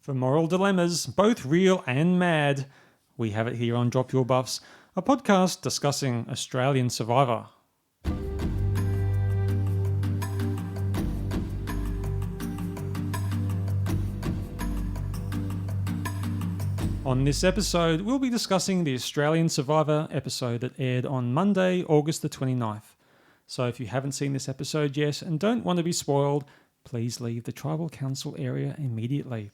For moral dilemmas, both real and mad, we have it here on Drop Your Buffs, a podcast discussing Australian Survivor. On this episode, we'll be discussing the Australian Survivor episode that aired on Monday, August the 29th. So if you haven't seen this episode yet and don't want to be spoiled, please leave the Tribal Council area immediately.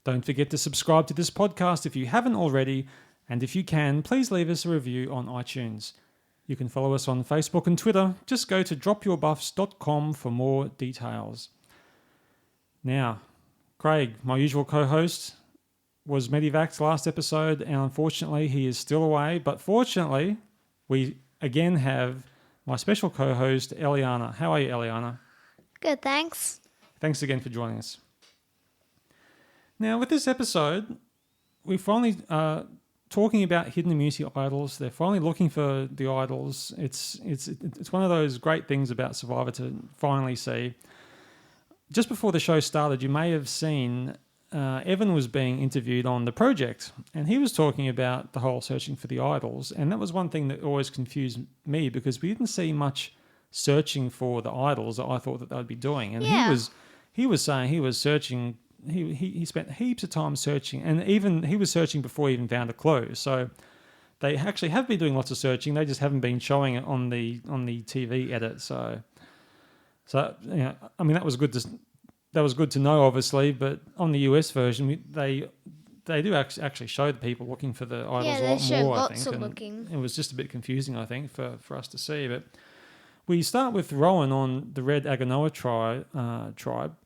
Don't forget to subscribe to this podcast if you haven't already, and if you can, please leave us a review on iTunes. You can follow us on Facebook and Twitter. Just go to dropyourbuffs.com for more details. Now, Craig, my usual co-host, was medevaced last episode, and unfortunately he is still away. But fortunately, we again have my special co-host, Eliana. How are you, Eliana? Good, thanks. Thanks again for joining us. Now, with this episode, we're finally talking about hidden immunity idols. They're finally looking for the idols. It's one of those great things about Survivor to finally see. Just before the show started, you may have seen Evan was being interviewed on The Project, and he was talking about the whole searching for the idols, and that was one thing that always confused me because we didn't see much searching for the idols that I thought that they would be doing. And he was saying he was searching. He spent heaps of time searching, and even he was searching before he even found a clue. So they actually have been doing lots of searching. They just haven't been showing it on the TV edit. So you know, I mean that was good to know, obviously. But on the US version, they do actually show the people looking for the idols a lot more. I think, of looking. It was just a bit confusing, I think, for us to see. But we start with Rowan on the Red Aganoa tribe.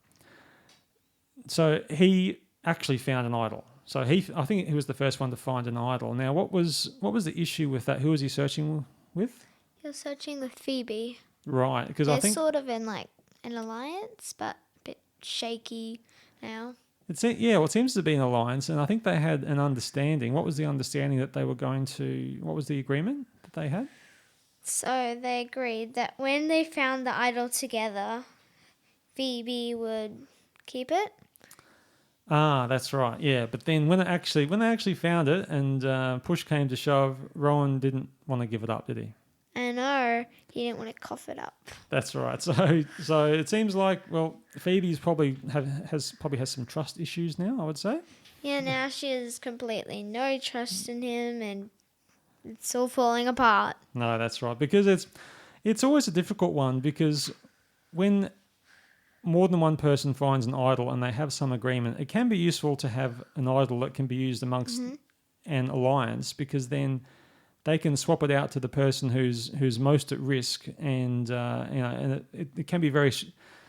So he actually found an idol. So I think he was the first one to find an idol. Now, what was the issue with that? Who was he searching with? He was searching with Phoebe. Right, because They're I think sort of in like an alliance, but a bit shaky now. it seems to be an alliance, and I think they had an understanding. What was the understanding that they were going to? What was the agreement that they had? So they agreed that when they found the idol together, Phoebe would keep it. Ah, that's right. Yeah, but then when they actually found it and push came to shove, Rowan didn't want to give it up, did he? I know, he didn't want to cough it up. That's right. So it seems like Phoebe's probably has some trust issues now, I would say. Yeah, now she has completely no trust in him, and it's all falling apart. No, that's right. Because it's always a difficult one because when more than one person finds an idol and they have some agreement, it can be useful to have an idol that can be used amongst an alliance, because then they can swap it out to the person who's most at risk, and it can be very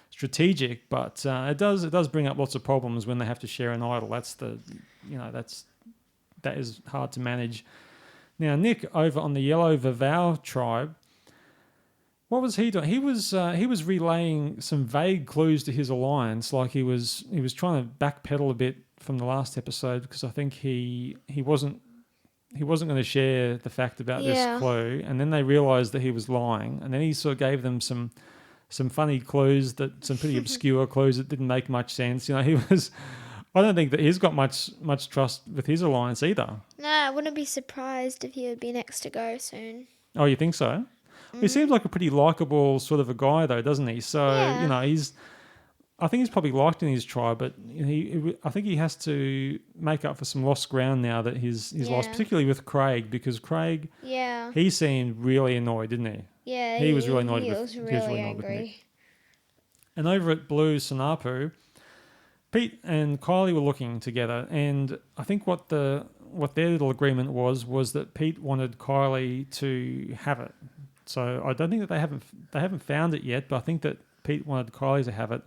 strategic, but it does bring up lots of problems when they have to share an idol. That is hard to manage. Now, Nick over on the Yellow Vavau tribe, what was he doing? He was relaying some vague clues to his alliance, like he was trying to backpedal a bit from the last episode, because I think he wasn't going to share the fact about this clue, and then they realised that he was lying, and then he sort of gave them some funny clues, some pretty obscure clues that didn't make much sense. You know, I don't think that he's got much trust with his alliance either. No, I wouldn't be surprised if he would be next to go soon. Oh, you think so? He seems like a pretty likeable sort of a guy, though, doesn't he? So, I think he's probably liked in his tribe, but I think he has to make up for some lost ground now that he's lost, particularly with Craig, because Craig, he seemed really annoyed, didn't he? Yeah, he was really annoyed. He was really angry. And over at Blue Sanapu, Pete and Kylie were looking together, and I think what their little agreement was that Pete wanted Kylie to have it. So I don't think that they haven't found it yet, but I think that Pete wanted Kylie to have it.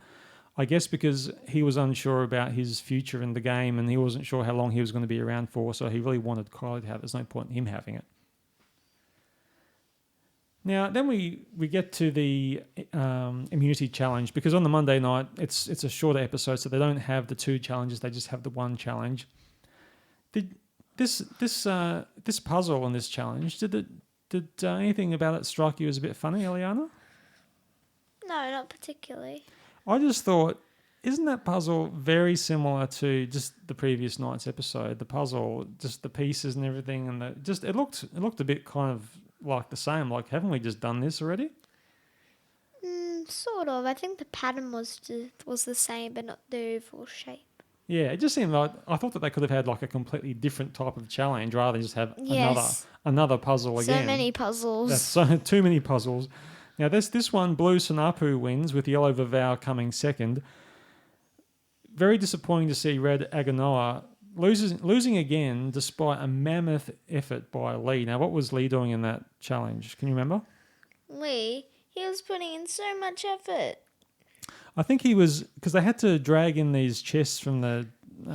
I guess because he was unsure about his future in the game, and he wasn't sure how long he was going to be around for, so he really wanted Kylie to have it. There's no point in him having it. Now, then we get to the immunity challenge, because on the Monday night, it's a shorter episode, so they don't have the two challenges, they just have the one challenge. Did this puzzle and this challenge, did anything about it strike you as a bit funny, Eliana? No, not particularly. I just thought isn't that puzzle very similar to just the previous night's episode? The puzzle, just the pieces and everything, and it looked a bit kind of like the same. Like, haven't we just done this already? Sort of. I think the pattern was the same, but not the overall shape. Yeah, it just seemed like I thought that they could have had like a completely different type of challenge rather than just have Yes. another puzzle again. So many puzzles. That's too many puzzles. Now this one, Blue Sanapu wins with Yellow Vavau coming second. Very disappointing to see Red Aganoa losing again despite a mammoth effort by Lee. Now, what was Lee doing in that challenge? Can you remember? Lee, he was putting in so much effort. I think he was, because they had to drag in these chests from the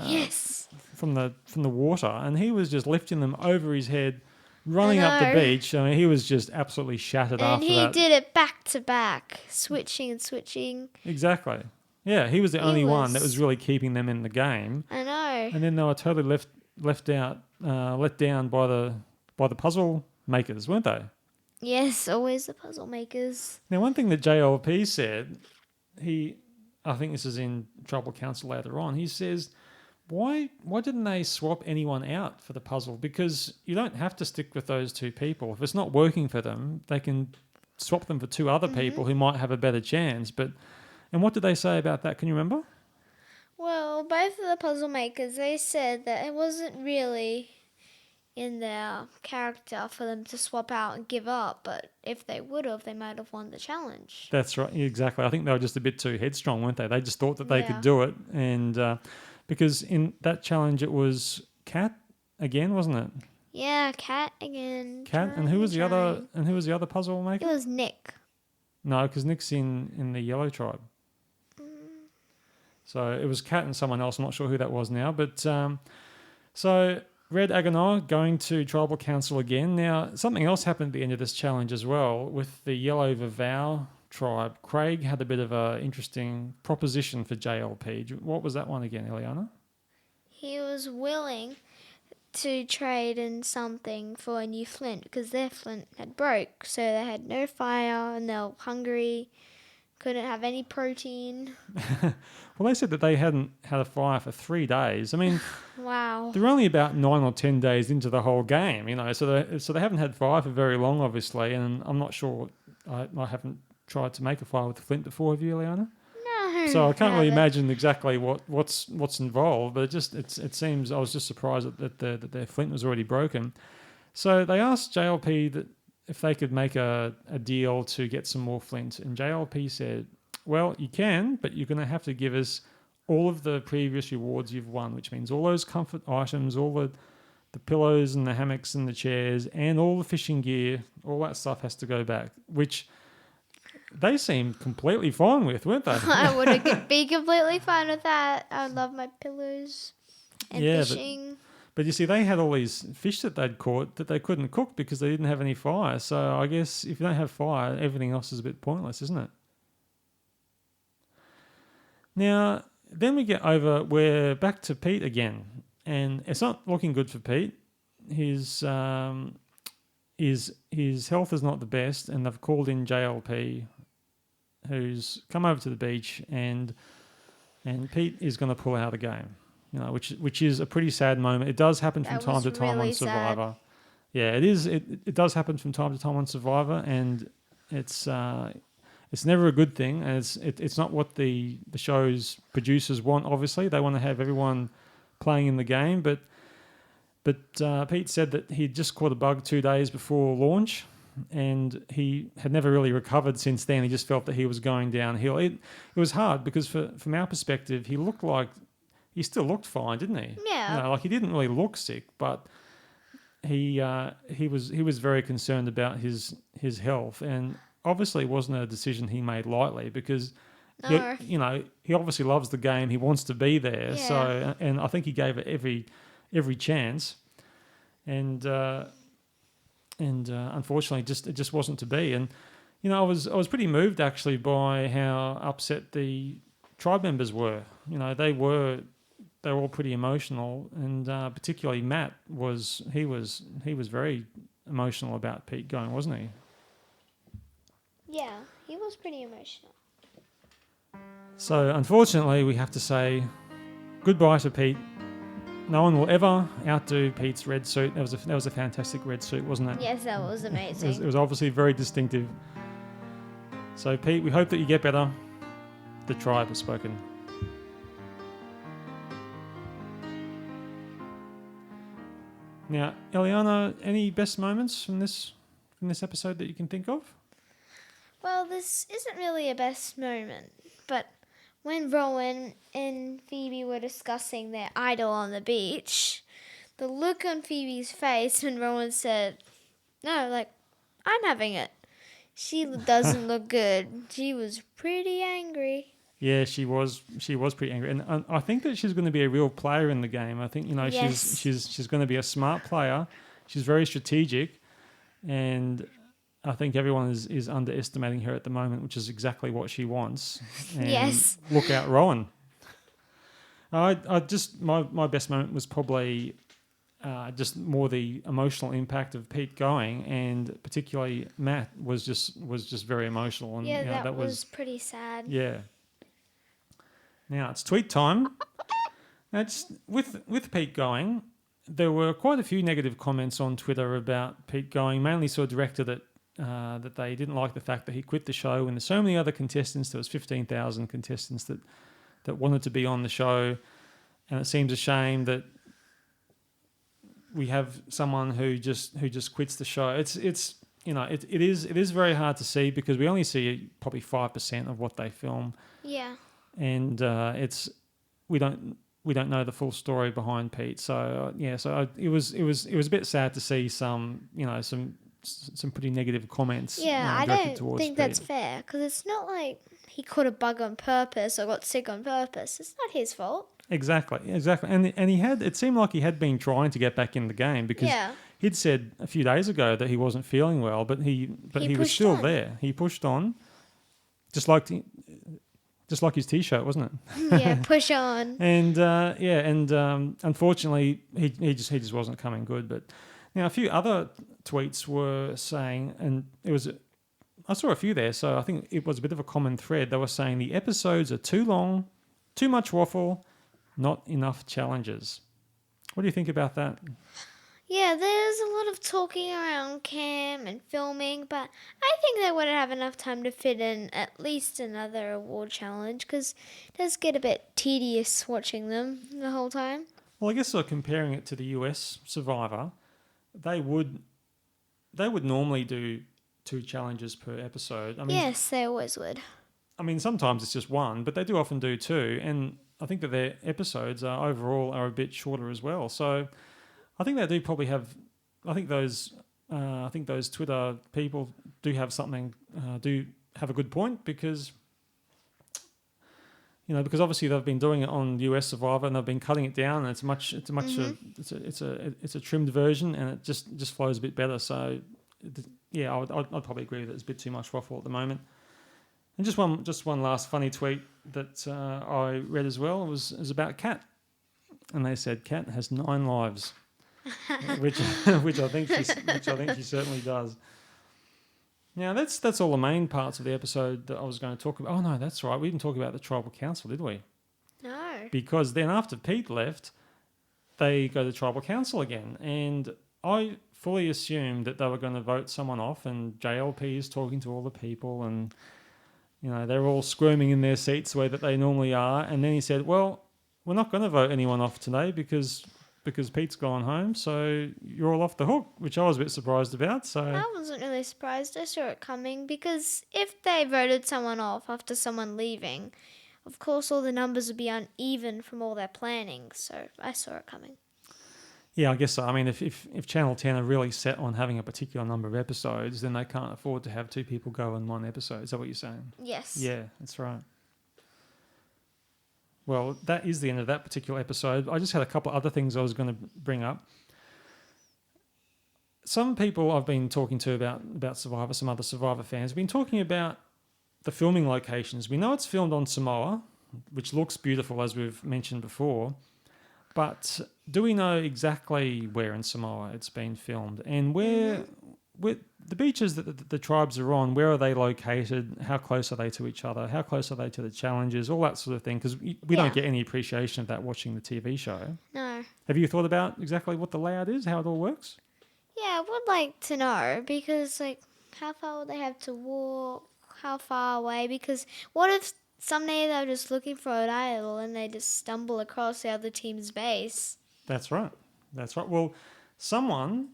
Yes. from the water, and he was just lifting them over his head, running up the know. beach. I mean, he was just absolutely shattered And after he that. did it back to back, switching and switching. Exactly. Yeah, he was the only one that was was- really keeping them in the game, I know. and then they were totally let down by the puzzle makers, weren't they? Yes, always the puzzle makers. Now, one thing that JLP said, I think this is in Tribal Council later on, he says, why didn't they swap anyone out for the puzzle? Because you don't have to stick with those two people. If it's not working for them, they can swap them for two other people who might have a better chance. And what did they say about that? Can you remember? Well, both of the puzzle makers, they said that it wasn't really in their character for them to swap out and give up, but if they would have, they might have won the challenge. That's right, exactly. I think they were just a bit too headstrong, weren't they? They just thought that they Yeah. could do it, and because in that challenge it was Cat again, wasn't it? Yeah, Cat again. Cat, and who was the other? And who was the other puzzle It maker? was Nick. No, because Nick's in the yellow tribe. So it was Cat and someone else. I'm not sure who that was now, but so Red Aganoa going to Tribal Council again. Now, something else happened at the end of this challenge as well with the Yellow Vavau tribe. Craig had a bit of an interesting proposition for JLP. What was that one again, Eliana? He was willing to trade in something for a new flint because their flint had broke, so they had no fire and they were hungry, couldn't have any protein. Well, they said that they hadn't had a fire for 3 days. I mean, Wow. they're only about 9 or 10 days into the whole game, so they haven't had fire for very long, obviously, and I'm not sure. I haven't tried to make a fire with the flint before, have you, Eliana? No. So I can't really haven't. imagine exactly what's involved, but it seems I was just surprised that their flint was already broken. So they asked JLP that if they could make a deal to get some more flint, and JLP said, well, you can, but you're going to have to give us all of the previous rewards you've won, which means all those comfort items, all the pillows and the hammocks and the chairs and all the fishing gear, all that stuff has to go back, which they seemed completely fine with, weren't they? I would be completely fine with that. I love my pillows and Yeah, fishing. But you see, they had all these fish that they'd caught that they couldn't cook because they didn't have any fire. So I guess if you don't have fire, everything else is a bit pointless, isn't it? Now, then we're back to Pete again. And it's not looking good for Pete. His health is not the best, and they've called in JLP, who's come over to the beach, and Pete is going to pull out of the game. Which is a pretty sad moment. It does happen from That time was to time really on Survivor. Yeah, it is. It does happen from time to time on Survivor, and it's never a good thing. And it's not what the show's producers want. Obviously, they want to have everyone playing in the game. But Pete said that he'd just caught a bug 2 days before launch, and he had never really recovered since then. He just felt that he was going downhill. It was hard because from our perspective, he still looked fine, didn't he? Yeah. He didn't really look sick, but he was very concerned about his health, and obviously it wasn't a decision he made lightly because No. he obviously loves the game. He wants to be there. Yeah. So, and I think he gave it every chance, and unfortunately, it just wasn't to be. And I was pretty moved actually by how upset the tribe members were. They were all pretty emotional, and particularly Matt was very emotional about Pete going, wasn't he? Yeah, he was pretty emotional. So unfortunately, we have to say goodbye to Pete. No one will ever outdo Pete's red suit. That was a fantastic red suit, wasn't it? Yes, that was amazing. It was obviously very distinctive. So Pete, we hope that you get better. The tribe has spoken. Now, Eliana, any best moments from this episode that you can think of? Well, this isn't really a best moment, but when Rowan and Phoebe were discussing their idol on the beach, the look on Phoebe's face when Rowan said, "No, like, I'm having it." She doesn't look good. She was pretty angry. Yeah, she was pretty angry, and I think that she's going to be a real player in the game. I think Yes. she's going to be a smart player. She's very strategic, and I think everyone is underestimating her at the moment, which is exactly what she wants. And Yes. look out, Rowan. I just my best moment was probably just more the emotional impact of Pete going, and particularly Matt was just very emotional. And Yeah, that was pretty sad. Yeah. Now it's tweet time. That's with Pete going. There were quite a few negative comments on Twitter about Pete going, mainly sort of directed at that they didn't like the fact that he quit the show. And there's so many other contestants. There was 15,000 contestants that wanted to be on the show, and it seems a shame that we have someone who just quits the show. It is very hard to see because we only see probably 5% of what they film. Yeah. And we don't know the full story behind Pete. So it was a bit sad to see some pretty negative comments. Yeah, I directed don't towards think Pete. that's fair because it's not like he caught a bug on purpose or got sick on purpose. It's not his fault. Exactly, and he had. It seemed like he had been trying to get back in the game because he'd said a few days ago that he wasn't feeling well, but he was still there. He pushed on, just like his T-shirt, wasn't it? Yeah, push on. And unfortunately, he just wasn't coming good. But now a few other tweets were saying, and I saw a few there, so I think it was a bit of a common thread. They were saying the episodes are too long, too much waffle, not enough challenges. What do you think about that? Yeah, there's a lot of talking around cam and filming, but I think they wouldn't have enough time to fit in at least another award challenge because it does get a bit tedious watching them the whole time. Well, I guess sort of comparing it to the US Survivor, they would normally do 2 challenges per episode. I mean, Yes, they always would. I mean, sometimes it's just 1, but they do often do 2, and I think that their episodes overall are a bit shorter as well. So I think they do probably have. I think those Twitter people do have something. Do have a good point because obviously they've been doing it on US Survivor and they've been cutting it down, and it's a trimmed version, and it just flows a bit better. So yeah, I'd probably agree that it's a bit too much waffle at the moment. And just one last funny tweet that I read as well was about Kat, and they said Kat has 9 lives, which I think she certainly does. Now that's all the main parts of the episode that I was going to talk about. Oh no, that's right. We didn't talk about the tribal council, did we? No. Because then after Pete left, they go to tribal council again, and I fully assumed that they were going to vote someone off, and JLP is talking to all the people, and they're all squirming in their seats the way that they normally are. And then he said, well, we're not going to vote anyone off today because Pete's gone home, so you're all off the hook, which I was a bit surprised about. So I wasn't really surprised. I saw it coming because if they voted someone off after someone leaving, of course all the numbers would be uneven from all their planning. So I saw it coming. yeah, I guess so. I mean, if Channel 10 are really set on having a particular number of episodes, then they can't afford to have 2 people go in one episode. Is that what you're saying? Yes. Yeah, that's right. Well, that is the end of that particular episode. I just had a couple of other things I was going to bring up. Some people I've been talking to about Survivor, some other Survivor fans, have been talking about the filming locations. We know it's filmed on Samoa, which looks beautiful, as we've mentioned before. But do we know exactly where in Samoa it's been filmed? And where the beaches that the tribes are on, where are they located? How close are they to each other? How close are they to the challenges? All that sort of thing, because we don't get any appreciation of that watching the TV show. No. Have you thought about exactly what the layout is, how it all works? Yeah, I would like to know because, like, how far would they have to walk? How far away? Because what if someday they're just looking for an idol and they just stumble across the other team's base? That's right. Well, someone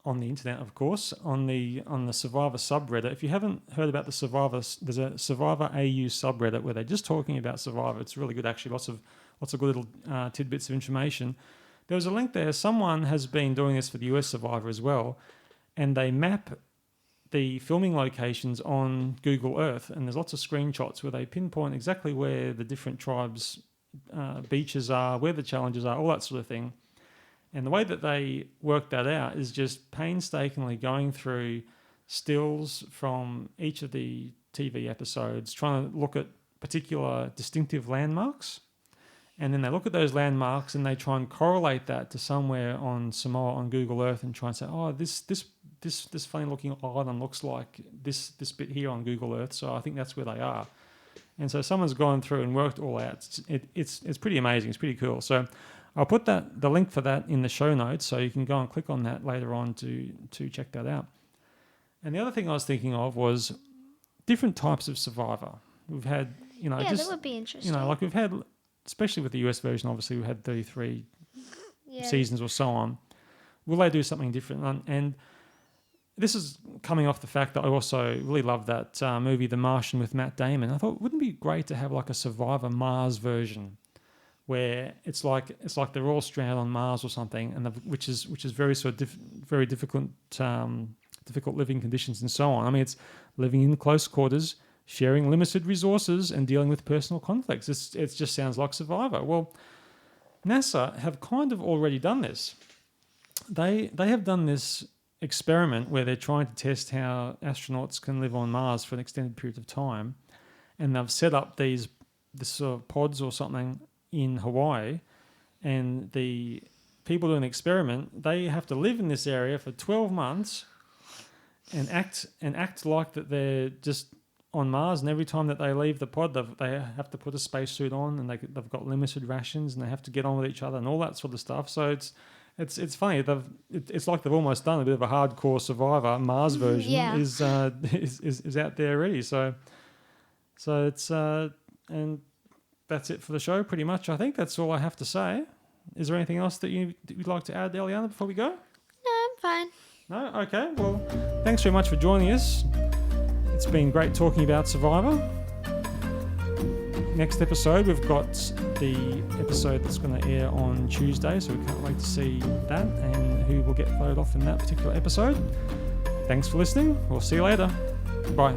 on the internet, of course, on the Survivor subreddit. If you haven't heard about the Survivor, there's a Survivor AU subreddit where they're just talking about Survivor. It's really good, actually. Lots of good little tidbits of information. There was a link there. Someone has been doing this for the US Survivor as well, and they map the filming locations on Google Earth, and there's lots of screenshots where they pinpoint exactly where the different tribes' beaches are, where the challenges are, all that sort of thing. And the way that they work that out is just painstakingly going through stills from each of the TV episodes, trying to look at particular distinctive landmarks. And then they look at those landmarks and they try and correlate that to somewhere on Samoa on Google Earth and try and say, oh, this funny looking island looks like this bit here on Google Earth, so I think that's where they are. And so someone's gone through and worked all out. It's pretty amazing. It's pretty cool. So I'll put the link for that in the show notes, so you can go and click on that later on to check that out. And the other thing I was thinking of was different types of Survivor. We've had, that would be interesting. Like we've had, especially with the US version, obviously we've had 33 seasons or so on. Will they do something different? And this is coming off the fact that I also really love that movie, The Martian, with Matt Damon. I thought, wouldn't it be great to have like a Survivor Mars version, where it's like they're all stranded on Mars or something, and which is very sort of very difficult living conditions and so on. I mean, it's living in close quarters, sharing limited resources, and dealing with personal conflicts. It just sounds like Survivor. Well, NASA have kind of already done this. They have done this experiment where they're trying to test how astronauts can live on Mars for an extended period of time, and they've set up this sort of pods or something in Hawaii, and the people doing the experiment, they have to live in this area for 12 months and act like that they're just on Mars, and every time that they leave the pod, they have to put a spacesuit on, and they've got limited rations, and they have to get on with each other and all that sort of stuff. So it's funny. It's like they've almost done a bit of a hardcore Survivor Mars version is out there already. So it's and that's it for the show, pretty much. I think that's all I have to say. Is there anything else that you'd like to add, Eliana, before we go? No, I'm fine. No? Okay. Well, thanks very much for joining us. It's been great talking about Survivor. Next episode, we've got the episode that's going to air on Tuesday, so we can't wait to see that and who will get voted off in that particular episode. Thanks for listening. We'll see you later. Bye.